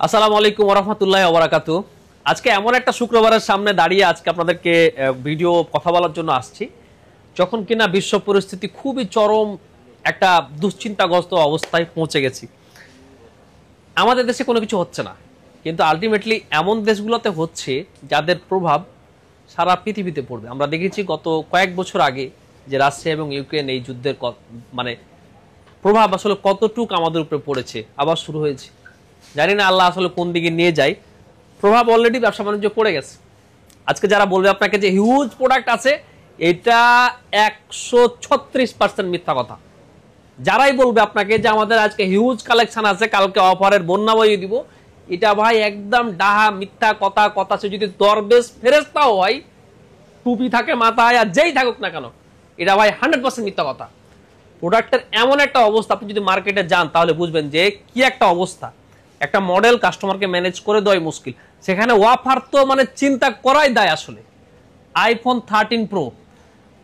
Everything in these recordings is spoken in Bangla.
আসসালামু আলাইকুম ওয়া রাহমাতুল্লাহি ওয়া বারাকাতুহু। আজকে এমন একটা শুক্রবারের সামনে দাঁড়িয়ে আজকে আপনাদেরকে ভিডিও কথা বলার জন্য আসছি, যখন কিনা বিশ্ব পরিস্থিতি খুবই চরম একটা দুশ্চিন্তাগ্রস্ত অবস্থায় পৌঁছে গেছি। আমাদের দেশে কোনো কিছু হচ্ছে না, কিন্তু আলটিমেটলি এমন দেশগুলোতে হচ্ছে যাদের প্রভাব সারা পৃথিবীতে পড়বে। আমরা দেখেছি গত কয়েক বছর আগে যে রাশিয়া এবং ইউক্রেন এই যুদ্ধের মানে প্রভাব আসলে কতটুকু আমাদের উপরে পড়েছে, আবার শুরু হয়েছে। জানি না আল্লাহ আসলে কোন দিকে নিয়ে যায়। প্রভাব অলরেডি ব্যবসা বাণিজ্য পড়ে গেছে। আজকে যারা বলবে আপনাকে যে হিউজ প্রোডাক্ট আছে, এটা 136% মিথ্যা কথা। যারাই বলবে আপনাকে যে আমাদের আজকে হিউজ কালেকশন আছে, কালকে অফারের বন্যা বইয়ে দিব, এটা ভাই একদম ডাহা মিথ্যা কথা। কথা সে যদি দরবেশ ফেরেশতাও হয়, টুপি থাকে মাথায় আর যেই থাকুক না কেন, এটা ভাই 100% মিথ্যা কথা। প্রোডাক্টের এমন একটা অবস্থা, আপনি যদি মার্কেটে যান তাহলে বুঝবেন যে কি একটা অবস্থা। একটা মডেল কাস্টমারকে ম্যানেজ করে দেওয়াই মুশকিল, সেখানে অফার তো মানে চিন্তা করাই দেয়। আসলে আইফোন 13 প্রো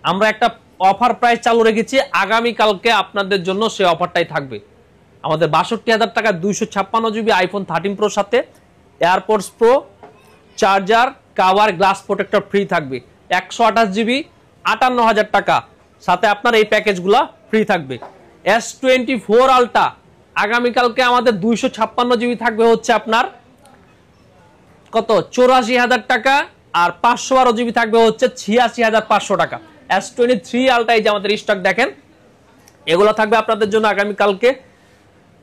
আমরা একটা অফার প্রাইস চালু রেখেছি, আগামীকালকে আপনাদের জন্য সেই অফারটাই থাকবে। আমাদের 62,000 টাকা 256 জিবি আইফোন 13 প্রোর সাথে airports pro, charger, cover, glass protector free থাকবে। 128 জিবি 58,000 টাকা সাথে আপনার এই প্যাকেজগুলো ফ্রি থাকবে। S24 আলট্রা আগামীকালকে আমাদের 256 জিবি থাকবে হচ্ছে আপনার কত 84,000 টাকা, আর 512 জিবি থাকবে হচ্ছে 86,500 টাকা। S23 আলট্রা এই যে আমাদের স্টক দেখেন, এগুলো থাকবে আপনাদের জন্য আগামীকালকে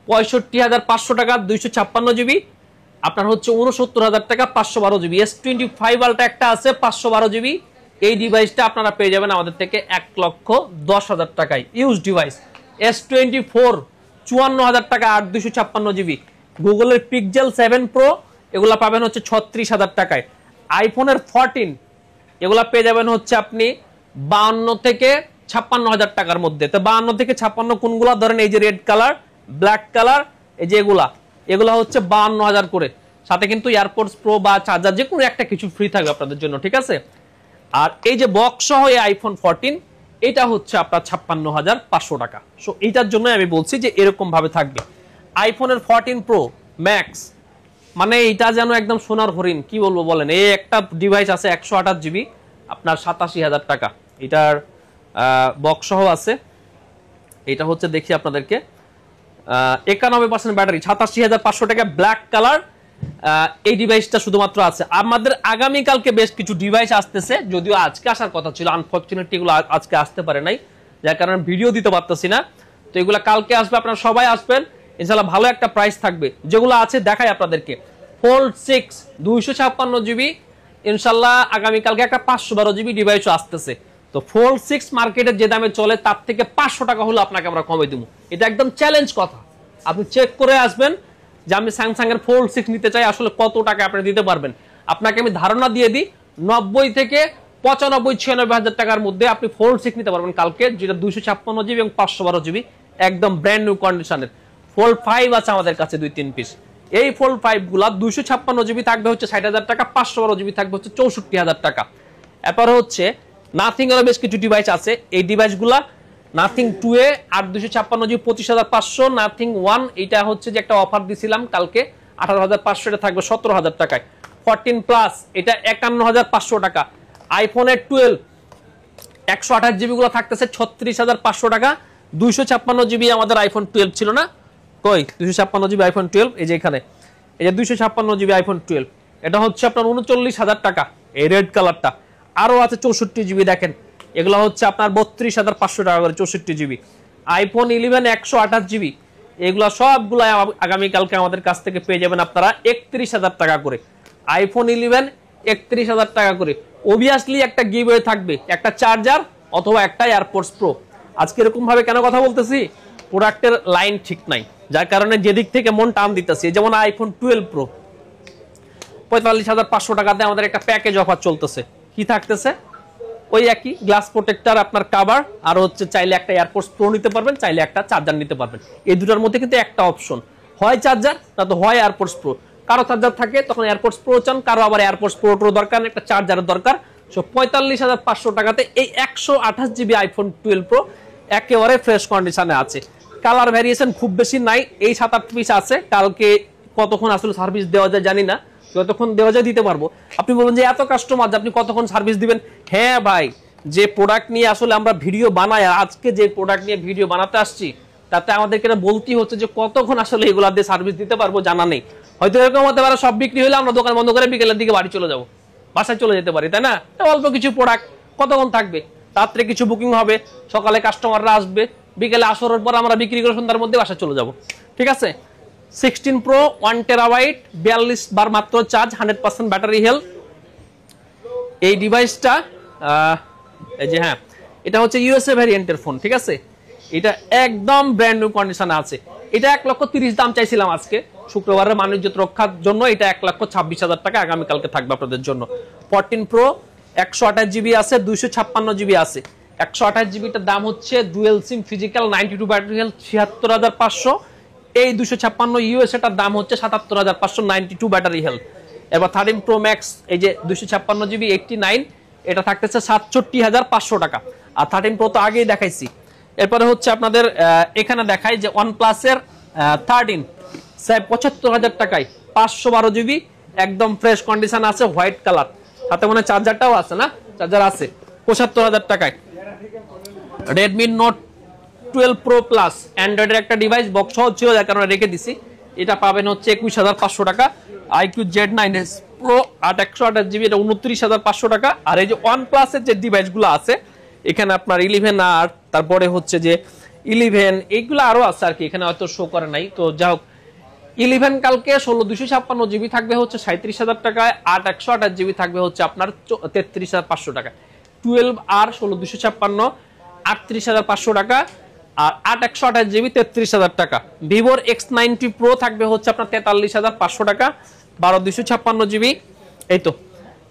65,500 টাকা 256 জিবি, আপনার হচ্ছে 69,000 টাকা 512 জিবি। S25 আলট্রা একটা আছে 512 জিবি, এই ডিভাইসটা আপনারা পেয়ে যাবেন আমাদের থেকে 1,10,000 টাকায় ইউজ ডিভাইস। S24 54,000 টাকা 8,256 জিবি। গুগলের পিক্সেল 7 প্রো এগুলা পাবেন হচ্ছে 36,000 টাকায়। আইফোনের 14 এগুলা পেয়ে যাবেন হচ্ছে আপনি 52 থেকে 56,000 টাকার মধ্যে। তো 52 থেকে 56 কোনগুলা ধরেন, এই যে রেড কালার, ব্ল্যাক কালার, এই যে এগুলা হচ্ছে 52,000 করে। সাথে কিন্তু এয়ারপোর্টস প্রো বা চার্জার যে কোনো একটা কিছু ফ্রি থাকবে আপনাদের জন্য, ঠিক আছে। আর এই যে বক্স সহ এই আইফোন 14 এটা হচ্ছে আপনার 56,500 টাকা। সো এইটার জন্য আমি বলছি যে এরকম ভাবে থাকবে। আইফোনের 14 প্রো ম্যাক্স মানে এটা যেন একদম সোনার হরিণ, কি বলবো বলেন। এই একটা ডিভাইস আছে 128 জিবি আপনার 87,000 টাকা, এটার বক্স সহ আছে। এটা হচ্ছে দেখি আপনাদেরকে 91% ব্যাটারি, 87,500 টাকা, ব্ল্যাক কালার। এই ডিভাইসটা শুধুমাত্র আছে। আমাদের আগামীকালকে বেশ কিছু ডিভাইস আসতেছে, যদিও আজকে আসার কথা ছিল, আনফরচুনেটলি এগুলো আজকে আসতে পারে নাই, যার কারণে ভিডিও দিতে পারতেছি না। তো এগুলো কালকে আসবে, আপনারা সবাই আসবেন ইনশাআল্লাহ। ভালো একটা প্রাইস থাকবে। যেগুলো আছে দেখাই আপনাদেরকে। ফোল্ড 6 256 জিবি ইনশাআল্লাহ আগামীকালকে একটা 512 জিবি ডিভাইসও আসতেছে। তো ফোল্ড 6 মার্কেটে যে দামে চলে তার থেকে 500 টাকা হলো আপনাকে আমরা কমে দেবো। এটা একদম চ্যালেঞ্জ কথা। আপনি চেক করে আসবেন যে আমি স্যামসাং এর ফোল্ড 6 নিতে চাই, আসলে কত টাকা আপনি দিতে পারবেন। আপনাকে আমি ধারণা দিয়ে দিই, 90 থেকে 95-96 হাজার টাকার মধ্যে আপনি ফোল্ড 6 নিতে পারবেন কালকে, যেটা 256 জিবি এবং 512 জিবি একদম ব্র্যান্ড নিউ কন্ডিশনের। ফোল্ড 5 আছে আমাদের কাছে 2-3 পিস। এই ফোল্ড 5 গুলা 256 জিবি থাকবে হচ্ছে 60,000 টাকা, 512 জিবি থাকবে হচ্ছে 64,000 টাকা। এরপর হচ্ছে নাথিং এর বেশ কিছু ডিভাইস আছে। এই ডিভাইসগুলা নাথিং 2 এ 8 256 জিবি 25,500, নাথিং 1 এটা হচ্ছে যে একটা অফার দিছিলাম কালকে 18,500, এটা থাকবে 17,000 টাকায়। 14 প্লাস এটা 51,500 টাকা। আইফোনের 12 128 জিবি গুলো থাকতেছে 36,500 টাকা। 256 জিবি আমাদের আইফোন 12 ছিল না, কই 256 জিবি আইফোন 12 এই যে এখানে, এই যে 256 জিবি আইফোন 12 এটা হচ্ছে আপনার 39,000 টাকা। এই রেড কালারটা আরো আছে 64 জিবি, দেখেন এগুলো হচ্ছে আপনার 32,500 টাকা করে 64 জিবি। আইফোন 11 128 জিবি এগুলো সবগুলো আগামীকালকে আমাদের কাছ থেকে পেয়ে যাবেন আপনারা 31,000 টাকা করে। আইফোন 11 31,000 টাকা করে। অবভিয়াসলি একটা গিভওয়ে থাকবে, একটা চার্জার অথবা একটা এয়ারপোর্টস প্রো। আজকে এরকম ভাবে কেন কথা বলতেছি, প্রোডাক্টের লাইন ঠিক নাই, যার কারণে যেদিক থেকে মন টান দিতেছি। যেমন আইফোন 12 প্রো 45,500 টাকাতে আমাদের একটা প্যাকেজ অফার চলতেছে। কি থাকতেছে, ওই একই গ্লাস প্রোটেক্টর, আপনার কভার, আর হচ্ছে চাইলে একটা এয়ারপোর্টস প্রো নিতে পারবেন, চাইলে একটা চার্জার নিতে পারবেন। এই দুটোর মধ্যে কিন্তু একটা অপশন, হয় চার্জার না তো হয় এয়ারপোর্টস প্রো। কারো চার্জার থাকে তখন এয়ারপোর্টস প্রো চান, কারো আবার এয়ারপোর্টস প্রো দরকার, একটা চার্জারের দরকার। সো 45,500 টাকাতে এই 128 জিবি আইফোন 12 প্রো একেবারে ফ্রেশ কন্ডিশনে আছে। কালার ভ্যারিয়েশন খুব বেশি নাই, এই 7-8 পিস আছে। কালকে কতক্ষণ আসলে সার্ভিস দেওয়া যায় জানি না, যতক্ষণ দেওয়া যায় দিতে পারবো। আপনি বলবেন যে এত কাস্টমার যে আপনি কতক্ষণ সার্ভিস দিবেন? হ্যাঁ ভাই, যে প্রোডাক্ট নিয়ে আসলে আমরা ভিডিও বানাই, আজকে যে প্রোডাক্ট নিয়ে ভিডিও বানাতে আসছি তাতে আমাদেরকে বলতেই হচ্ছে যে কতক্ষণ আসলে এগুলা দিয়ে সার্ভিস দিতে পারবো জানা নেই। হয়তো এরকম হতে পারে সব বিক্রি হলে আমরা দোকান বন্ধ করে বিকেলের দিকে বাড়ি চলে যাবো, বাসায় চলে যেতে পারি, তাই না? অল্প কিছু প্রোডাক্ট কতক্ষণ থাকবে, রাত্রে কিছু বুকিং হবে, সকালে কাস্টমাররা আসবে, বিকেলে আসরের পর আমরা বিক্রি করে সন্ধ্যার মধ্যে বাসায় চলে যাব, ঠিক আছে? 16 Pro 1 TB 42 বার মাত্র চার্জ, 100% ব্যাটারি হেলথ। এই ডিভাইসটা এই যে হ্যাঁ, এটা হচ্ছে ইউএসএ ভ্যারিয়েন্টের ফোন, ঠিক আছে? এটা একদম ব্র্যান্ড নিউ কন্ডিশনে আছে। এটা 1,30,000 দাম চাইছিলাম আজকে, শুক্রবারের বাণিজ্য রক্ষার জন্য এটা 1,26,000 টাকা আগামীকালকে থাকবে আপনাদের জন্য। 14 Pro 128 GB আছে, 256 GB আছে। 128 জিবিটার দাম হচ্ছে ডুয়েল সিম ফিজিক্যাল 92 ব্যাটারি হেলথ 76,500। এই 256 ইউএসএটার দাম হচ্ছে 77,500 92 ব্যাটারি হেলথ। এবার 13 Pro Max এই যে 256 জিবি 89, এটা থাকতেছে 67,500 টাকা। আর 13 Pro তো আগেই দেখাইছি। এরপরে হচ্ছে আপনাদের এখানে দেখাই যে OnePlus এর 13 75,000 টাকায় 512 জিবি, একদম ফ্রেশ কন্ডিশন আছে, হোয়াইট কালার, সাথে মনে চার্জারটাও আছে না? চার্জার আছে, 75,000 টাকায়। Redmi Note 12 Pro Plus অ্যান্ড্রয়েডের একটা ডিভাইস, বক্স সহ ছিল যার কারণে রেখে দিছি, এটা পাবেন হচ্ছে 21,500 টাকা। IQ Z9s Pro 128 জিবি, এটা 29,500 টাকা। আর এই যে OnePlus এর যে ডিভাইসগুলো আছে এখানে আপনার 11R, তারপরে হচ্ছে যে 11, এইগুলো আরো আছে আর কি, এখানে হয়তো শো করে নাই, তো যাই হোক 11 কালকে 16,256 জিবি থাকবে হচ্ছে 37,000 টাকায়, 8/128 জিবি থাকবে হচ্ছে আপনার 33,500 টাকা। 12R 16,256 38,500 টাকা, আর 8/128 জিবি 33,000 টাকা। ভিভোর X90 Pro থাকবে হচ্ছে আপনার 43,500 টাকা, 12/256 জিবি। এই তো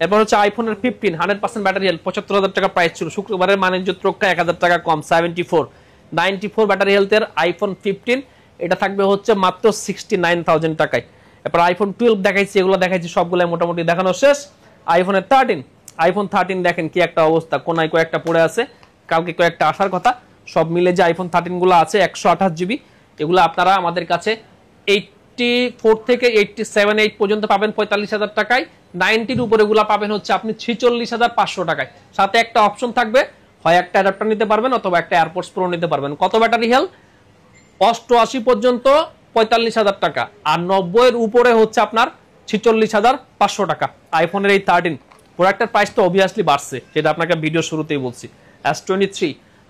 এরপর হচ্ছে আইফোনের 15 100% ব্যাটারি হেলথ 75,000 টাকা প্রাইস ছিল, শুক্রবারের বাণিজ্য রক্ষা 1,000 টাকা কম, 94 ব্যাটারি হেলথের আইফোন 15, এটা থাকবে হচ্ছে মাত্র 69,000 টাকায়। এরপর আইফোন 12 দেখাইছি, এগুলো দেখাইছি সবগুলো মোটামুটি দেখানো শেষ। আইফোনের 13, আইফোন 13 দেখেন কি একটা অবস্থা, কোনায় কয়েকটা পড়ে আছে, কালকে কয়েকটা আসার কথা, সব মিলে যে আইফোন 13 গুলো আছে 128 জিবি, এগুলো আপনারা আমাদের কাছে 84 থেকে 87 8 পর্যন্ত পাবেন 45,000 টাকায়। 90 এর উপরে গুলা পাবেন হচ্ছে আপনি 46,500 টাকায়। সাথে একটা অপশন থাকবে, হয় একটা অ্যাডাপ্টার নিতে পারবেন অথবা একটা এয়ারপোর্টস প্রো নিতে পারবেন। কত ব্যাটারি হেলথ? 88 পর্যন্ত 45,000 টাকা, আর 90 এর উপরে হচ্ছে আপনার 46,500 টাকা। আইফোনের এই 13 প্রোডাক্টের প্রাইস তো অবভিয়াসলি বাড়ছে, যেটা আপনাকে ভিডিও শুরুতেই বলছি। S23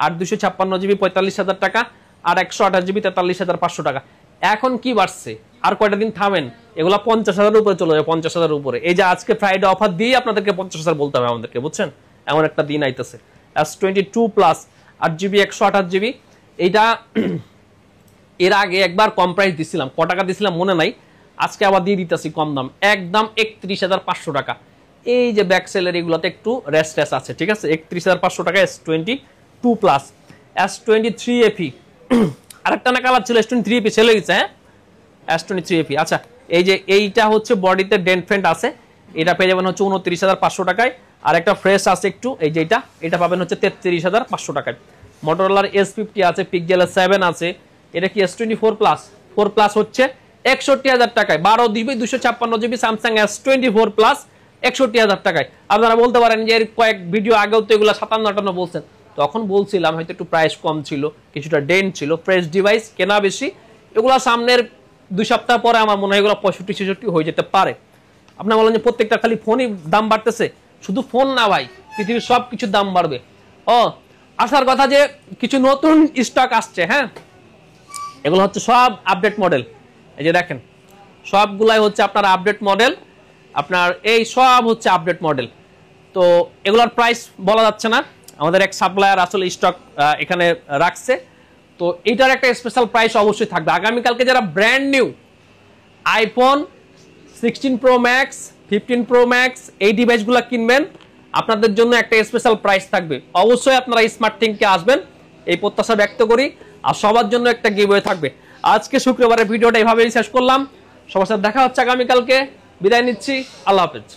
8/256 জিবি 45,000 টাকা, আর 128 জিবি 43,500 টাকা। এখন কি বাড়ছে? আর কয়টা দিন থামেন, এগুলা 50,000 উপরে চলে যাবে, 50,000 উপরে। এই যে আজকে ফ্রাইডে অফার দিয়ে আপনাদেরকে 50,000 বলতে হবে আমাদেরকে, বুঝছেন? এমন একটা দিন আইতেছে। S22 প্লাস 8 জিবি 128 জিবি, এইটা এর আগে একবার কম প্রাইস দিছিলাম, ক টাকা দিছিলাম মনে নাই, আজকে আবার দিয়ে দিতেছি কম দাম, একদম 31,500 টাকা। এই যে ব্যাক সেলের এগুলোতে একটু রেস আছে, ঠিক আছে? 31,500 টাকা S22 প্লাস। S23 FE আরেকটা না কালার ছিল, S23 FE সেল হয়ে গেছে, হ্যাঁ S23 FE। আচ্ছা, এই যে এইটা হচ্ছে বডিতে ডেন্ট ফেন্ট আছে, এটা পেয়ে যাবেন হচ্ছে 29,500 টাকায়। আর একটা ফ্রেশ আছে একটু, এই যে এটা পাবেন হচ্ছে 33,500 টাকায়। মোটরোলার S50 আছে, পিক্সেলের 7 আছে, এটা কি S24 প্লাস 4 প্লাস হচ্ছে 61,000 টাকায়, 12 GB 256 GB Samsung S24 plus 61,000 টাকায়। আপনারা বলতে পারেন যে এর কয়েক ভিডিও আগেও তো এগুলো 57-58 বলছেন, তখন বলছিলাম হয়তো একটু প্রাইস কম ছিল, কিছুটা ডেন্ট ছিল, ফ্রেশ ডিভাইস কেনা বেশি, এগুলো সামনের 2 সপ্তাহ পরে আমার মনে হয় এগুলো 65-66 হয়ে যেতে পারে। আপনারা বলেন যে প্রত্যেকটা খালি ফোনই দাম বাড়তেছে, শুধু ফোন না ভাই, পৃথিবীর সব কিছুর দাম বাড়বে। আসার কথা যে কিছু নতুন স্টক আসছে, হ্যাঁ, এগুলো হচ্ছে সব আপডেট মডেল। এই যে দেখেন সবগুলাই হচ্ছে আপনার আপডেট মডেল, আপনার এই সব হচ্ছে আপডেট মডেল। তো এগুলোর প্রাইস বলা যাচ্ছে না, আমাদের এক সাপ্লায়ার আসলে স্টক এখানে রাখছে, তো এইটার একটা স্পেশাল প্রাইস অবশ্যই থাকবে। আগামীকালকে যারা brand new iPhone 16 Pro Max 15 Pro Max এই ডিভাইসগুলো কিনবেন, আপনাদের জন্য একটা স্পেশাল প্রাইস থাকবে। অবশ্যই আপনারা স্মার্ট থিংকে আসবেন, এই প্রত্যাশা ব্যক্ত করি। আর সবার জন্য একটা গিভওয়ে থাকবে। আজকে শুক্রবারের ভিডিওটা এইভাবেই শেষ করলাম, সবার সাথে দেখা হচ্ছে আগামীকালকে। বিদায় নিচ্ছি, আল্লাহ হাফেজ।